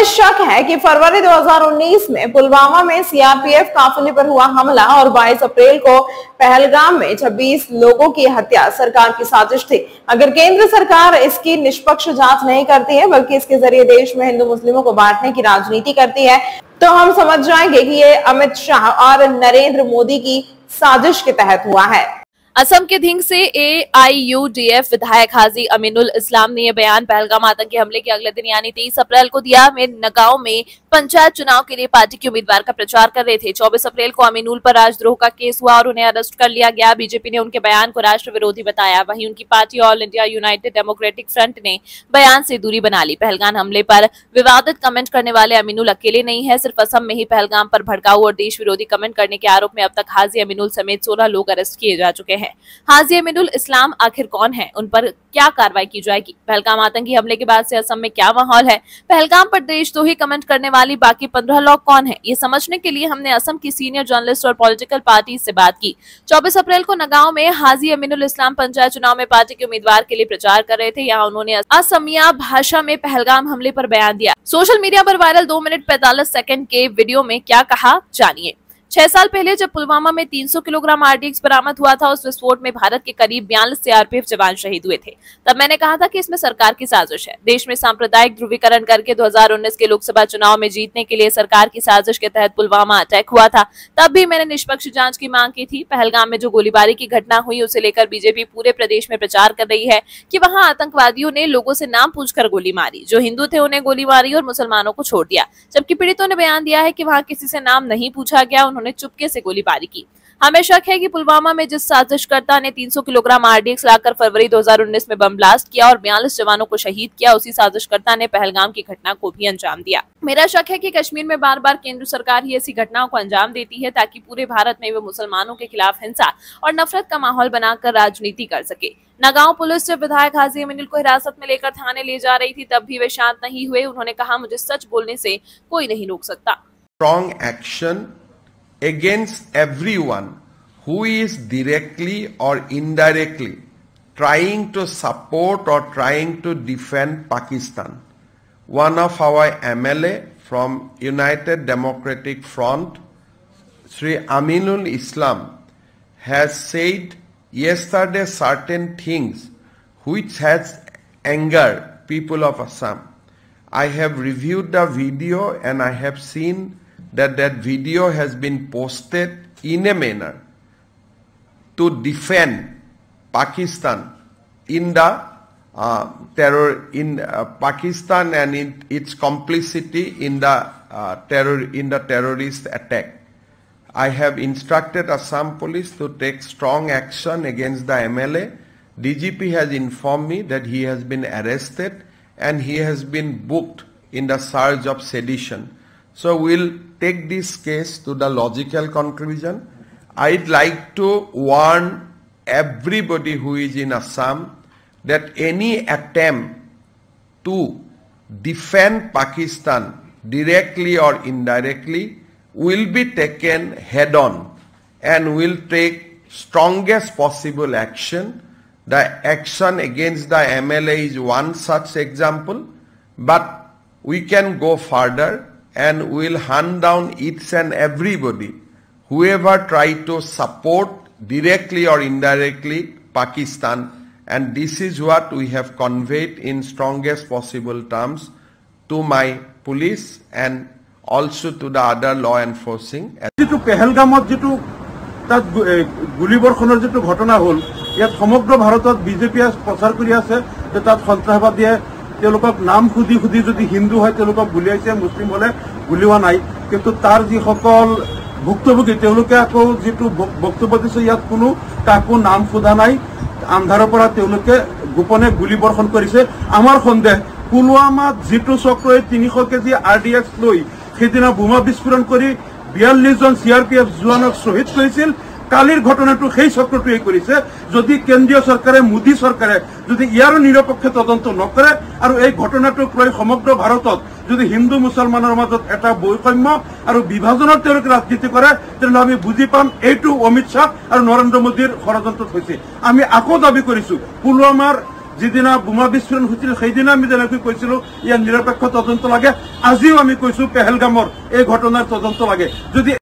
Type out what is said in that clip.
शक है कि फरवरी 2019 में पुलवामा में सीआरपीएफ काफिले पर हुआ हमला और 22 अप्रैल को पहलगाम में 26 लोगों की हत्या सरकार की साजिश थी। अगर केंद्र सरकार इसकी निष्पक्ष जांच नहीं करती है बल्कि इसके जरिए देश में हिंदू मुस्लिमों को बांटने की राजनीति करती है तो हम समझ जाएंगे कि ये अमित शाह और नरेंद्र मोदी की साजिश के तहत हुआ है। असम के धिंग से AIUDF विधायक हाजी अमीनुल इस्लाम ने यह बयान पहलगाम आतंकी हमले के अगले दिन यानी 23 अप्रैल को दिया। वे नगांव में पंचायत चुनाव के लिए पार्टी के उम्मीदवार का प्रचार कर रहे थे। 24 अप्रैल को अमीनुल पर राजद्रोह का केस हुआ और उन्हें अरेस्ट कर लिया गया। बीजेपी ने उनके बयान को राष्ट्र विरोधी बताया। वहीं उनकी party all India United democratic front ने बयान से दूरी बना ली। पहलगाम हमले पर विवादित कमेंट करने वाले अमीनुल अकेले नहीं है। सिर्फ असम में ही पहलगाम पर भड़काऊ और देश विरोधी कमेंट करने के आरोप में अब तक हाजी अमीनुल समेत 16 लोग अरेस्ट किए जा चुके हैं। हाजी अमीनुल इस्लाम आखिर कौन है, उन पर क्या कार्रवाई की जाएगी? पहलगाम आतंकी हमले के बाद से असम में क्या माहौल है? पहलगाम पर देशद्रोही कमेंट करने वाली बाकी 15 लोग कौन हैं? ये समझने के लिए हमने असम की सीनियर जर्नलिस्ट और पॉलिटिकल पार्टी से बात की। 24 अप्रैल को नगांव में हाजी अमीनुल इस्लाम पंचायत चुनाव में पार्टी के उम्मीदवार के लिए प्रचार कर रहे थे। यहाँ उन्होंने असमिया भाषा में पहलगाम हमले पर बयान दिया। सोशल मीडिया पर वायरल 2 मिनट 45 सेकंड के वीडियो में क्या कहा, जानिए। 6 साल पहले जब पुलवामा में 300 किलोग्राम RDX बरामद हुआ था, उस विस्फोट में भारत के करीब 42 CRPF जवान शहीद हुए थे। तब मैंने कहा था कि इसमें सरकार की साजिश है। देश में सांप्रदायिक ध्रुवीकरण करके 2019 के लोकसभा चुनाव में जीतने के लिए सरकार की साजिश के तहत पुलवामा अटैक हुआ था। तब भी मैंने निष्पक्ष जांच की मांग की थी। पहलगाम में जो गोलीबारी की घटना हुई उसे लेकर बीजेपी पूरे प्रदेश में प्रचार कर रही है कि वहां आतंकवादियों ने लोगों से नाम पूछकर गोली मारी। जो हिंदू थे उन्हें गोली मारी और मुसलमानों को छोड़ दिया। जबकि पीड़ितों ने बयान दिया है कि वहां किसी से नाम नहीं पूछा गया, उन्होंने चुपके से गोलीबारी की। हमें शक है कि पुलवामा में जिस साजिशकर्ता ने 300 किलोग्राम RDX लाकर फरवरी 2019 में बम ब्लास्ट किया और 42 जवानों को शहीद किया, उसी साजिशकर्ता ने पहलगाम की घटना को भी अंजाम दिया। मेरा शक है कि कश्मीर में बार बार केंद्र सरकार ही ऐसी घटनाओं को अंजाम देती है ताकि पूरे भारत में वो मुसलमानों के खिलाफ हिंसा और नफरत का माहौल बनाकर राजनीति कर सके। नगांव पुलिस जब विधायक हाजी अमीनुल को हिरासत में लेकर थाने ले जा रही थी तब भी वे शांत नहीं हुए। उन्होंने कहा, मुझे सच बोलने से कोई नहीं रोक सकता। Strong action against everyone who is directly or indirectly trying to support or trying to defend Pakistan. One of our MLA from United Democratic Front, Sri Aminul Islam, has said yesterday certain things which has angered people of Assam. I have reviewed the video and I have seen that video has been posted in a manner to defend Pakistan in the Pakistan and in its complicity in the terrorist attack. I have instructed Assam Police to take strong action against the MLA. DGP has informed me that he has been arrested and he has been booked in the charge of sedition. So we'll take this case to the logical conclusion. I'd like to warn everybody who is in Assam that any attempt to defend Pakistan directly or indirectly will be taken head on and will take strongest possible action. The action against the MLA is one such example, but we can go further and will hunt down each and everybody whoever try to support directly or indirectly Pakistan, and this is what we have conveyed in strongest possible terms to my police and also to the other law enforcing. যেটো পেহেলগামত যেটো তাত গুলিবৰ্ষণৰ যেটো ঘটনা হল, ইয়াত সমগ্ৰ ভাৰতত বিজেপিয়ে প্ৰচাৰ কৰি আছে যে তাত সন্ত্ৰাসবাদীয়ে তেওঁলোকক নাম খুদি খুদি যদি হিন্দু হয় তেওঁলোকক গুলিয়াইছে, মুছলিম হলে গুলিওৱা নাই। কিন্তু তাৰ যিসকল ভুক্তভোগী তেওঁলোকে আকৌ যেটো বক্তব্য দিছে ইয়াত কোনো কাকো নাম সোধা নাই, আন্ধাৰৰ পৰা তেওঁলোকে গোপনে গুলি বৰ্ষণ কৰিছে। আমাৰ সন্দেহ পুলৱামাত যেটো চক্ৰই 300 কেজি RDX লৈ সেইদিনা বোমা বিস্ফোৰণ কৰি 42 জন CRPF জোৱানক শ্বহীদ কৰিছিল, কালিৰ ঘটনাটো সেই চক্ৰটোৱে কৰিছে। যদি কেন্দ্ৰীয় চৰকাৰে, মোদী চৰকাৰে যদি ইয়াৰ নিৰপেক্ষ তদন্ত নকৰে আৰু এই ঘটনাটোক লৈ সমগ্ৰ ভাৰতত যদি হিন্দু মুছলমানৰ মাজত এটা বৈষম্য আৰু বিভাজনৰ তেওঁলোকে ৰাজনীতি কৰে তেতিয়াহ'লে আমি বুজি পাম এইটো অমিত শ্বাহ আৰু নৰেন্দ্ৰ মোদীৰ ষড়যন্ত্ৰত হৈছে। আমি আকৌ দাবী কৰিছো পুলৱামাৰ যিদিনা বোমা বিস্ফোৰণ হৈছিল সেইদিনা আমি যেনেকৈ কৈছিলো ইয়াৰ নিৰপেক্ষ তদন্ত লাগে, আজিও আমি কৈছো পেহেলগামৰ এই ঘটনাৰ তদন্ত লাগে। যদি